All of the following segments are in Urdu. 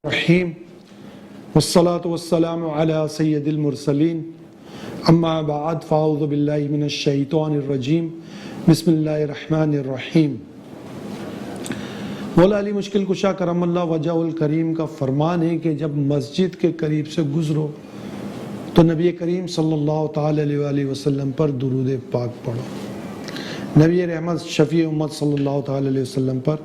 الرحیم والصلاة والسلام علی سید المرسلین اما بعد فاعوذ باللہ من الشیطان الرجیم بسم اللہ الرحمن الرحیم۔ مولا علی مشکل کشا کرم اللہ وجہ الکریم کا فرمان ہے کہ جب مسجد کے قریب سے گزرو تو نبی کریم صلی اللہ تعالی علیہ وسلم پر درود پاک پڑھو۔ نبی رحمت شفیع امت صلی اللہ تعالی علیہ وسلم پر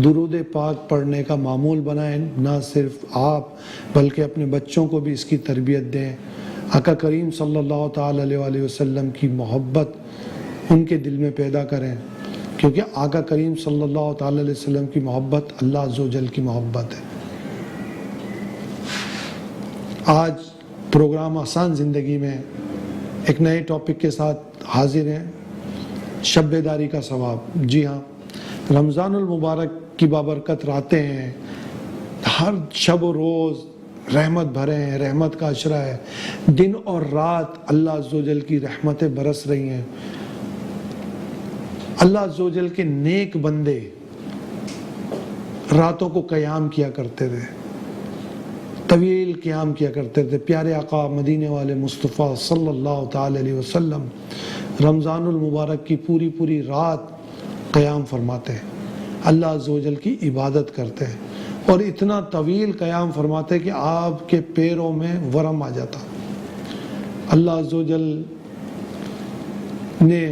درود پاک پڑھنے کا معمول بنائیں، نہ صرف آپ بلکہ اپنے بچوں کو بھی اس کی تربیت دیں۔ آقا کریم صلی اللہ تعالی علیہ وسلم کی محبت ان کے دل میں پیدا کریں، کیونکہ آقا کریم صلی اللہ تعالی علیہ وسلم کی محبت اللہ عز و جل کی محبت ہے۔ آج پروگرام آسان زندگی میں ایک نئے ٹاپک کے ساتھ حاضر ہیں، شب بیداری کا ثواب۔ جی ہاں، رمضان المبارک کی بابرکت راتیں ہیں، ہر شب و روز رحمت بھرے ہیں، رحمت کا عشرہ ہے، دن اور رات اللہ عز و جل کی رحمتیں برس رہی ہیں۔ اللہ عز و جل کے نیک بندے راتوں کو قیام کیا کرتے تھے، طویل قیام کیا کرتے تھے۔ پیارے آقا مدینے والے مصطفیٰ صلی اللہ تعالی علیہ وسلم رمضان المبارک کی پوری رات قیام فرماتے ہیں، اللہ عز و جل کی عبادت کرتے ہیں، اور اتنا طویل قیام فرماتے کہ آپ کے پیروں میں ورم آ جاتا۔ اللہ عز و جل نے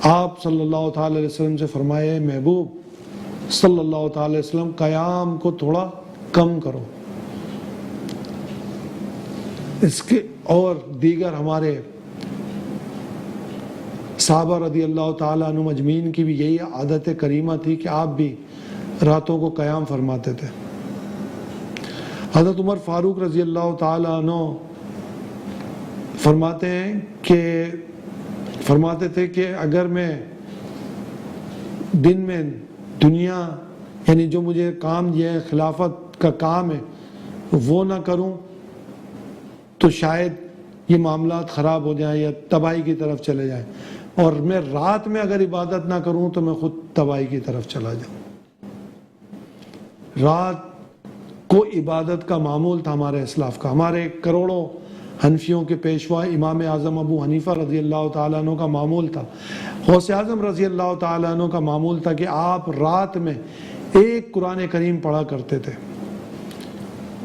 آپ صلی اللہ تعالی علیہ وسلم سے فرمایا، محبوب صلی اللہ تعالی علیہ وسلم قیام کو تھوڑا کم کرو۔ اس کے اور دیگر ہمارے صحابہ رضی اللہ تعالیٰ عنہ مجمعین کی بھی یہی عادت کریمہ تھی کہ آپ بھی راتوں کو قیام فرماتے تھے۔ حضرت عمر فاروق رضی اللہ تعالیٰ عنہ فرماتے تھے کہ اگر میں دن میں دنیا یعنی جو مجھے کام یہ خلافت کا کام ہے وہ نہ کروں تو شاید یہ معاملات خراب ہو جائیں یا تباہی کی طرف چلے جائیں، اور میں رات میں اگر عبادت نہ کروں تو میں خود تباہی کی طرف چلا جاؤں۔ رات کو عبادت کا معمول تھا ہمارے اسلاف کا۔ ہمارے کروڑوں حنفیوں کے پیشوا امام اعظم ابو حنیفہ رضی اللہ تعالیٰ عنہ کا معمول تھا، غوث اعظم رضی اللہ تعالیٰ عنہ کا معمول تھا کہ آپ رات میں ایک قرآن کریم پڑھا کرتے تھے۔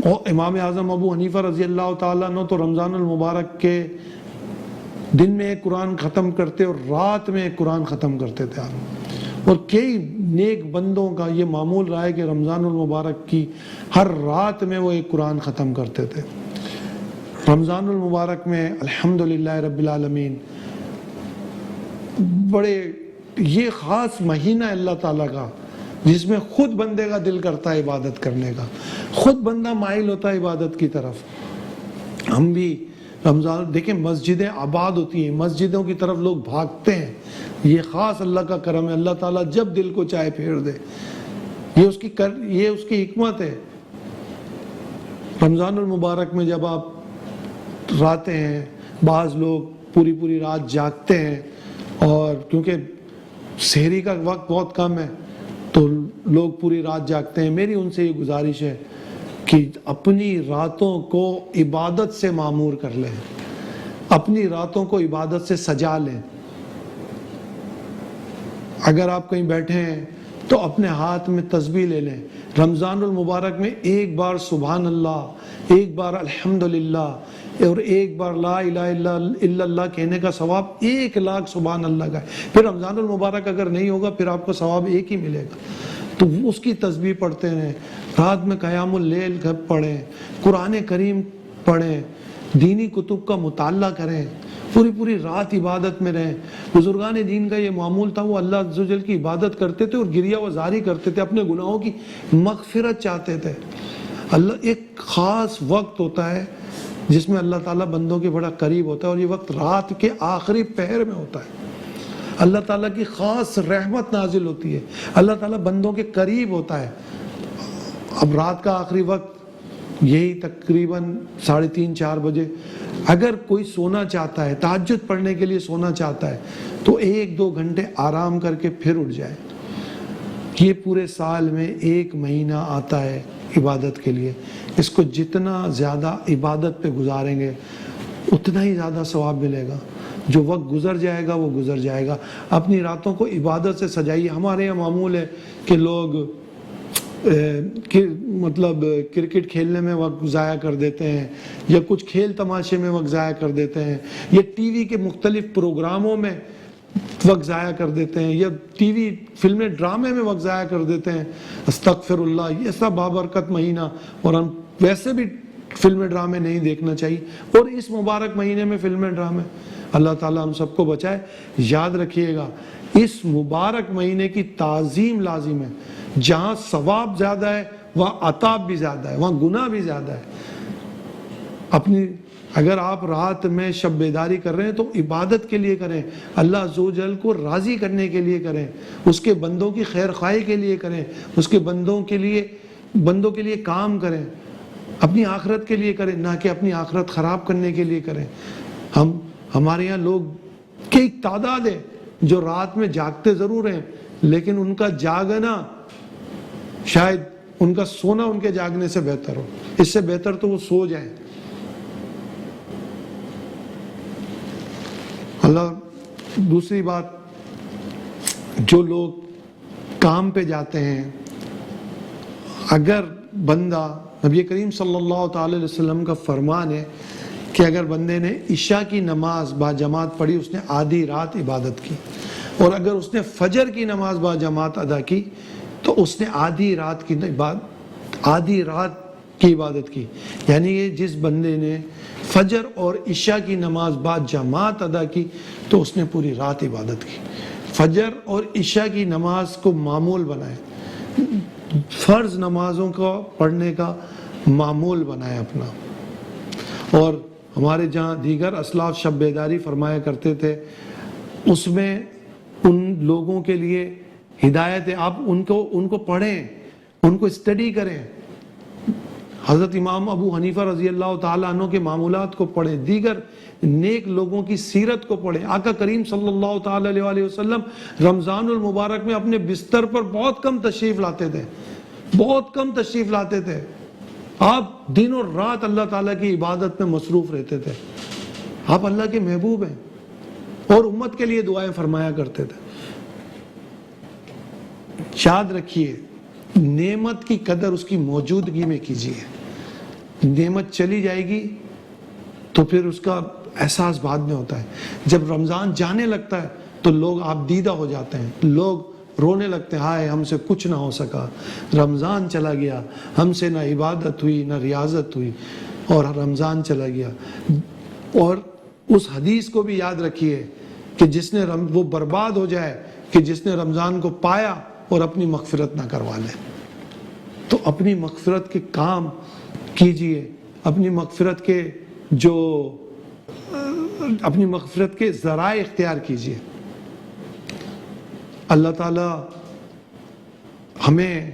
اور امام اعظم ابو حنیفہ رضی اللہ تعالیٰ عنہ تو رمضان المبارک کے دن میں ایک قرآن ختم کرتے اور رات میں ایک قرآن ختم کرتے تھے آپ۔ اور کئی نیک بندوں کا یہ معمول رہا ہے کہ رمضان المبارک کی ہر رات میں وہ ایک قرآن ختم کرتے تھے۔ رمضان المبارک میں الحمدللہ رب العالمین بڑے یہ خاص مہینہ ہے اللہ تعالیٰ کا جس میں خود بندے کا دل کرتا ہے عبادت کرنے کا، خود بندہ مائل ہوتا ہے عبادت کی طرف۔ ہم بھی رمضان دیکھیں مسجدیں آباد ہوتی ہیں، مسجدوں کی طرف لوگ بھاگتے ہیں، یہ خاص اللہ کا کرم ہے۔ اللہ تعالیٰ جب دل کو چاہے پھیر دے، یہ اس کی حکمت ہے۔ رمضان المبارک میں جب آپ راتیں ہیں، بعض لوگ پوری رات جاگتے ہیں، اور کیونکہ سحری کا وقت بہت کم ہے تو لوگ پوری رات جاگتے ہیں۔ میری ان سے یہ گزارش ہے کہ اپنی راتوں کو عبادت سے معمور کر لیں، اپنی راتوں کو عبادت سے سجا لیں۔ اگر آپ کہیں بیٹھے ہیں تو اپنے ہاتھ میں تسبیح لے لیں۔ رمضان المبارک میں ایک بار سبحان اللہ، ایک بار الحمدللہ اور ایک بار لا الہ الا اللہ کہنے کا ثواب 1,00,000 سبحان اللہ کا ہے۔ پھر رمضان المبارک اگر نہیں ہوگا پھر آپ کو ثواب ایک ہی ملے گا، تو اس کی تسبیح پڑھتے رہیں، رات میں قیام اللیل پڑھیں، قرآن کریم پڑھیں، دینی کتب کا مطالعہ کریں، پوری رات عبادت میں رہیں۔ بزرگان دین کا یہ معمول تھا، وہ اللہ عز و جل کی عبادت کرتے تھے اور گریہ وزاری کرتے تھے، اپنے گناہوں کی مغفرت چاہتے تھے۔ اللہ ایک خاص وقت ہوتا ہے جس میں اللہ تعالیٰ بندوں کے بڑا قریب ہوتا ہے، اور یہ وقت رات کے آخری پہر میں ہوتا ہے۔ اللہ تعالیٰ کی خاص رحمت نازل ہوتی ہے، اللہ تعالیٰ بندوں کے قریب ہوتا ہے۔ اب رات کا آخری وقت یہی تقریباً 3:30 4 بجے، اگر کوئی سونا چاہتا ہے، تہجد پڑھنے کے لیے سونا چاہتا ہے تو 1-2 گھنٹے آرام کر کے پھر اٹھ جائے۔ یہ پورے سال میں ایک مہینہ آتا ہے، عبادت کے لیے. اس کو جتنا زیادہ عبادت پہ گزاریں گے اتنا ہی زیادہ ثواب ملے گا. جو وقت گزر جائے گا وہ گزر جائے گا. اپنی راتوں کو عبادت سے سجائیے. ہمارے یہاں معمول ہے کہ لوگ مطلب کرکٹ کھیلنے میں وقت ضائع کر دیتے ہیں, یا کچھ کھیل تماشے میں وقت ضائع کر دیتے ہیں, یا ٹی وی کے مختلف پروگراموں میں وقت ضائع کر دیتے ہیں, یا ٹی وی فلمیں ڈرامے میں وقت ضائع کر دیتے ہیں. استغفر اللہ, یہ ایسا بابرکت مہینہ, اور ہم ویسے بھی فلمیں ڈرامے نہیں دیکھنا چاہیے, اور اس مبارک مہینے میں فلمیں ڈرامے. اللہ تعالیٰ ہم سب کو بچائے. یاد رکھیے گا اس مبارک مہینے کی تعظیم لازم ہے. جہاں ثواب زیادہ ہے وہاں عطاب بھی زیادہ ہے, وہاں گناہ بھی زیادہ ہے. اگر آپ رات میں شب بیداری کر رہے ہیں تو عبادت کے لیے کریں, اللہ عز و جل کو راضی کرنے کے لیے کریں, اس کے بندوں کی خیر خواہی کے لیے کریں, اس کے بندوں کے لیے کام کریں, اپنی آخرت کے لیے کریں, نہ کہ اپنی آخرت خراب کرنے کے لیے کریں. ہمارے یہاں لوگ کی ایک تعداد ہے جو رات میں جاگتے ضرور ہیں, لیکن ان کا جاگنا شاید ان کا سونا ان کے جاگنے سے بہتر ہو. اس سے بہتر تو وہ سو جائیں. اللہ. دوسری بات, جو لوگ کام پہ جاتے ہیں, اگر بندہ, نبی کریم صلی اللہ تعالی علیہ وسلم کا فرمان ہے کہ اگر بندے نے عشاء کی نماز با جماعت پڑھی, اس نے آدھی رات عبادت کی, اور اگر اس نے فجر کی نماز با جماعت ادا کی تو اس نے آدھی رات کی عبادت کی. یعنی یہ جس بندے نے فجر اور عشاء کی نماز با جماعت ادا کی تو اس نے پوری رات عبادت کی. فجر اور عشاء کی نماز کو معمول بنائے, فرض نمازوں کو پڑھنے کا معمول بنائے اپنا. اور ہمارے جہاں دیگر اسلاف شب بیداری فرمایا کرتے تھے, اس میں ان لوگوں کے لیے ہدایت ہے, آپ ان کو پڑھیں, ان کو اسٹڈی کریں. حضرت امام ابو حنیفہ رضی اللہ تعالیٰ عنہ کے معمولات کو پڑھیں, دیگر نیک لوگوں کی سیرت کو پڑھیں. آقا کریم صلی اللہ تعالیٰ علیہ وسلم رمضان المبارک میں اپنے بستر پر بہت کم تشریف لاتے تھے. آپ دن اور رات اللہ تعالیٰ کی عبادت میں مصروف رہتے تھے. آپ اللہ کے محبوب ہیں اور امت کے لیے دعائیں فرمایا کرتے تھے. یاد رکھیے, نعمت کی قدر اس کی موجودگی میں کیجیے. نعمت چلی جائے گی تو پھر اس کا احساس بعد میں ہوتا ہے. جب رمضان جانے لگتا ہے تو لوگ آپ دیدہ ہو جاتے ہیں, لوگ رونے لگتے ہیں, ہائے ہم سے کچھ نہ ہو سکا, رمضان چلا گیا, ہم سے نہ عبادت ہوئی نہ ریاضت ہوئی, اور رمضان چلا گیا. اور اس حدیث کو بھی یاد رکھیے کہ جس نے وہ برباد ہو جائے کہ جس نے رمضان کو پایا اور اپنی مغفرت نہ کروا لے. تو اپنی مغفرت کے کام کیجئے, اپنی مغفرت کے ذرائع اختیار کیجئے. اللہ تعالی ہمیں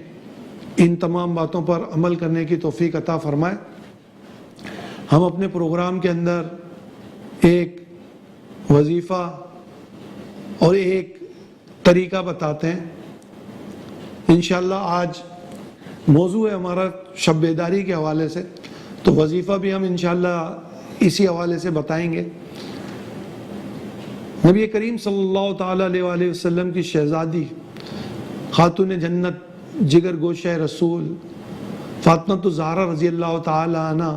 ان تمام باتوں پر عمل کرنے کی توفیق عطا فرمائے. ہم اپنے پروگرام کے اندر ایک وظیفہ اور ایک طریقہ بتاتے ہیں. انشاءاللہ آج موضوع ہے ہمارا شب بیداری کے حوالے سے, تو وظیفہ بھی ہم انشاءاللہ اسی حوالے سے بتائیں گے. نبی کریم صلی اللہ تعالیٰ علیہ وسلم کی شہزادی خاتون جنت جگر گوشہ رسول فاطمہ الزہرا رضی اللہ تعالیٰ عنہ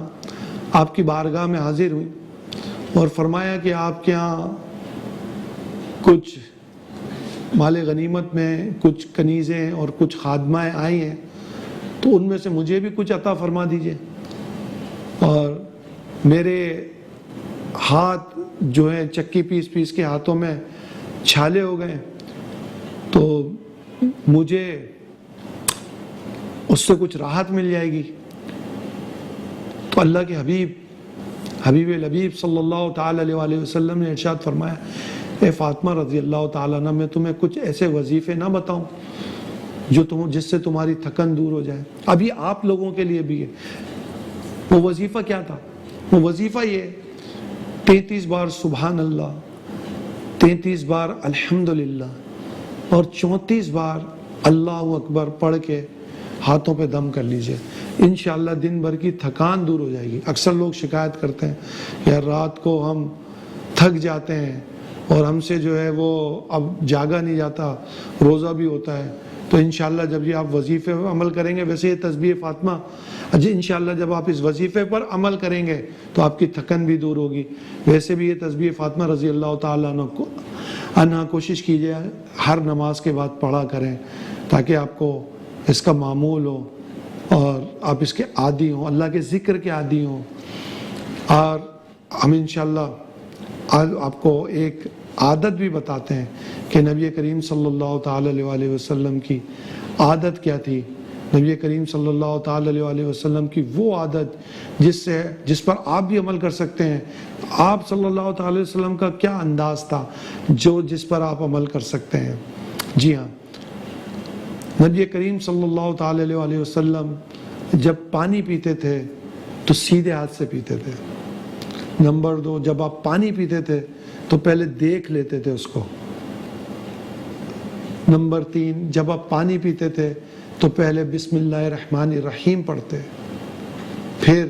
آپ کی بارگاہ میں حاضر ہوئی اور فرمایا کہ آپ کے ہاں کچھ مال غنیمت میں کچھ کنیزیں اور کچھ خادمائیں آئی ہیں, تو ان میں سے مجھے بھی کچھ عطا فرما دیجئے. اور میرے ہاتھ جو ہے چکی پیس کے ہاتھوں میں چھالے ہو گئے, تو مجھے اس سے کچھ راحت مل جائے گی. تو اللہ کے حبیب لبیب صلی اللہ تعالی علیہ وسلم نے ارشاد فرمایا, اے فاطمہ رضی اللہ تعالیٰ عنہ, میں تمہیں کچھ ایسے وظیفے نہ بتاؤں جس سے تمہاری تھکن دور ہو جائے. ابھی آپ لوگوں کے لیے بھی ہے. وہ وظیفہ کیا تھا؟ وہ وظیفہ یہ 33 بار سبحان اللہ, 33 بار الحمدللہ اور 34 بار اللہ اکبر پڑھ کے ہاتھوں پہ دم کر لیجئے، انشاءاللہ دن بھر کی تھکان دور ہو جائے گی۔ اکثر لوگ شکایت کرتے ہیں یار رات کو ہم تھک جاتے ہیں اور ہم سے جو ہے وہ اب جاگا نہیں جاتا، روزہ بھی ہوتا ہے۔ تو انشاءاللہ جب یہ آپ وظیفے پر عمل کریں گے، ویسے یہ تسبیح فاطمہ انشاءاللہ جب آپ اس وظیفے پر عمل کریں گے تو آپ کی تھکن بھی دور ہوگی۔ ویسے بھی یہ تسبیح فاطمہ رضی اللہ تعالیٰ عنہ کوشش کیجیے ہر نماز کے بعد پڑھا کریں، تاکہ آپ کو اس کا معمول ہو اور آپ اس کے عادی ہوں، اللہ کے ذکر کے عادی ہوں۔ اور ہم انشاءاللہ آج آپ کو ایک عادت بھی بتاتے ہیں کہ نبی کریم صلی اللہ تعالیٰ علیہ وسلم کی عادت کیا تھی۔ نبی کریم صلی اللہ تعالیٰ علیہ وسلم کی وہ عادت جس پر آپ بھی عمل کر سکتے ہیں۔ آپ صلی اللہ تعالیٰ علیہ وسلم کا کیا انداز تھا جس پر آپ عمل کر سکتے ہیں؟ جی ہاں، نبی کریم صلی اللہ تعالیٰ علیہ وسلم جب پانی پیتے تھے تو سیدھے ہاتھ سے پیتے تھے۔ نمبر 2، جب آپ پانی پیتے تھے تو پہلے دیکھ لیتے تھے اس کو۔ نمبر 3، جب آپ پانی پیتے تھے تو پہلے بسم اللہ الرحمن الرحیم پڑھتے، پھر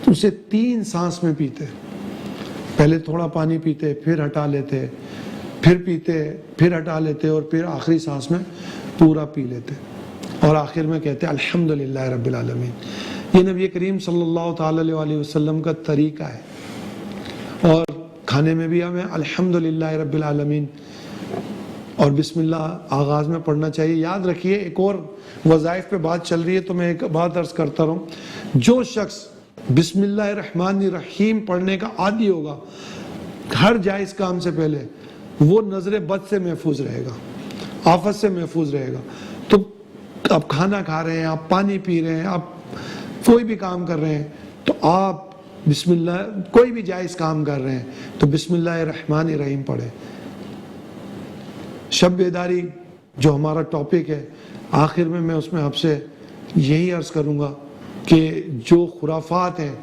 اسے 3 سانس میں پیتے۔ پہلے تھوڑا پانی پیتے، پھر ہٹا لیتے، پھر پیتے، پھر ہٹا لیتے، اور پھر آخری سانس میں پورا پی لیتے، اور آخر میں کہتے الحمدللہ رب العالمین۔ یہ نبی کریم صلی اللہ تعالیٰ علیہ وسلم کا طریقہ ہے۔ اور کھانے میں بھی ہمیں الحمدللہ رب العالمین اور بسم اللہ آغاز میں پڑھنا چاہیے۔ یاد رکھیے، ایک اور وظائف پہ بات چل رہی ہے تو میں ایک بات عرض کرتا رہوں، جو شخص بسم اللہ الرحمن الرحیم پڑھنے کا عادی ہوگا ہر جائز کام سے پہلے، وہ نظر بد سے محفوظ رہے گا، آفت سے محفوظ رہے گا۔ تو آپ کھانا کھا رہے ہیں، آپ پانی پی رہے ہیں، آپ کوئی بھی کام کر رہے ہیں تو آپ بسم اللہ، کوئی بھی جائز کام کر رہے ہیں تو بسم اللہ الرحمن الرحیم پڑھیں۔ شب بیداری جو ہمارا ٹاپک ہے، آخر میں اس میں آپ سے یہی عرض کروں گا کہ جو خرافات ہیں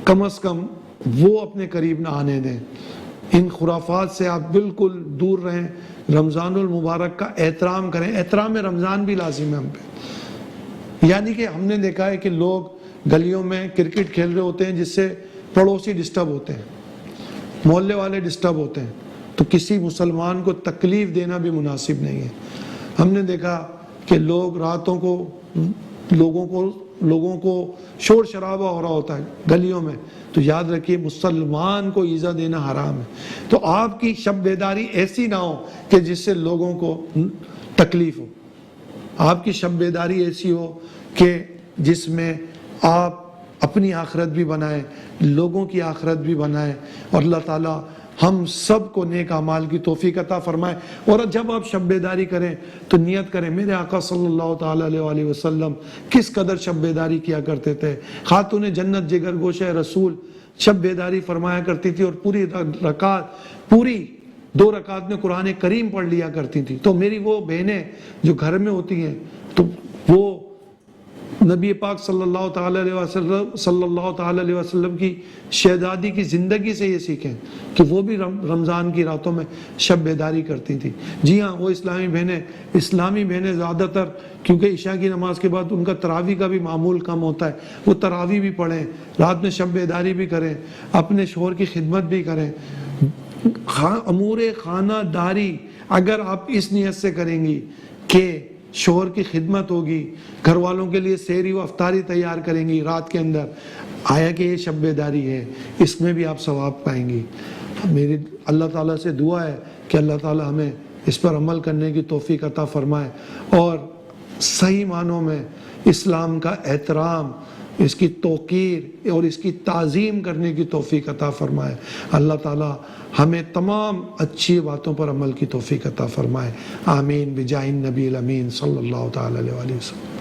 کم از کم وہ اپنے قریب نہ آنے دیں۔ ان خرافات سے آپ بالکل دور رہیں، رمضان المبارک کا احترام کریں۔ احترام رمضان بھی لازم ہے ہم پہ۔ یعنی کہ ہم نے دیکھا ہے کہ لوگ گلیوں میں کرکٹ کھیل رہے ہوتے ہیں جس سے پڑوسی ڈسٹرب ہوتے ہیں، محلے والے ڈسٹرب ہوتے ہیں، تو کسی مسلمان کو تکلیف دینا بھی مناسب نہیں ہے۔ ہم نے دیکھا کہ لوگ راتوں کو لوگوں کو شور شرابہ ہو رہا ہوتا ہے گلیوں میں، تو یاد رکھیے مسلمان کو ایذا دینا حرام ہے۔ تو آپ کی شب بیداری ایسی نہ ہو کہ جس سے لوگوں کو تکلیف ہو، آپ کی شب بیداری ایسی ہو کہ جس میں آپ اپنی آخرت بھی بنائیں، لوگوں کی آخرت بھی بنائیں، اور اللہ تعالیٰ ہم سب کو نیک اعمال کی توفیق عطا فرمائے۔ اور جب آپ شب بیداری کریں تو نیت کریں میرے آقا صلی اللہ تعالیٰ علیہ وسلم کس قدر شب بیداری کیا کرتے تھے۔ خاتون جنت جگر گوشہ رسول شب بیداری فرمایا کرتی تھی، اور پوری 2 رکعت میں قرآن کریم پڑھ لیا کرتی تھی۔ تو میری وہ بہنیں جو گھر میں ہوتی ہیں تو وہ نبی پاک صلی اللہ تعالیٰ علیہ وسلم کی شہزادی کی زندگی سے یہ سیکھیں کہ وہ بھی رمضان کی راتوں میں شب بیداری کرتی تھی۔ جی ہاں، وہ اسلامی بہنیں زیادہ تر، کیونکہ عشاء کی نماز کے بعد ان کا تراویح کا بھی معمول کم ہوتا ہے، وہ تراویح بھی پڑھیں، رات میں شب بیداری بھی کریں، اپنے شوہر کی خدمت بھی کریں۔ امور خانہ داری اگر آپ اس نیت سے کریں گی کہ شوہر کی خدمت ہوگی، گھر والوں کے لیے سحری و افطاری تیار کریں گی رات کے اندر، آیا کہ یہ شب بیداری ہے، اس میں بھی آپ ثواب پائیں گی۔ میری اللہ تعالیٰ سے دعا ہے کہ اللہ تعالیٰ ہمیں اس پر عمل کرنے کی توفیق عطا فرمائے، اور صحیح معنوں میں اسلام کا احترام، اس کی توقیر اور اس کی تعظیم کرنے کی توفیق عطا فرمائے۔ اللہ تعالیٰ ہمیں تمام اچھی باتوں پر عمل کی توفیق عطا فرمائے۔ آمین بجاہ النبی الامین صلی اللہ تعالیٰ علیہ وسلم۔